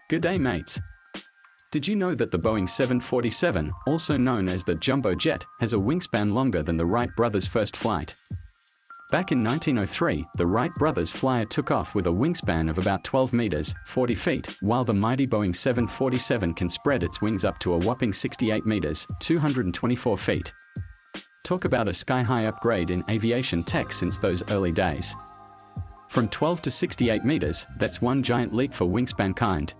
Good day, mates. Did you know that the Boeing 747, also known as the Jumbo Jet, has a wingspan longer than the Wright brothers' first flight? Back in 1903, the Wright brothers' flyer took off with a wingspan of about 12 meters, 40 feet, while the mighty Boeing 747 can spread its wings up to a whopping 68 meters, 224 feet. Talk about a sky-high upgrade in aviation tech since those early days. From 12 to 68 meters, that's one giant leap for wingspan kind.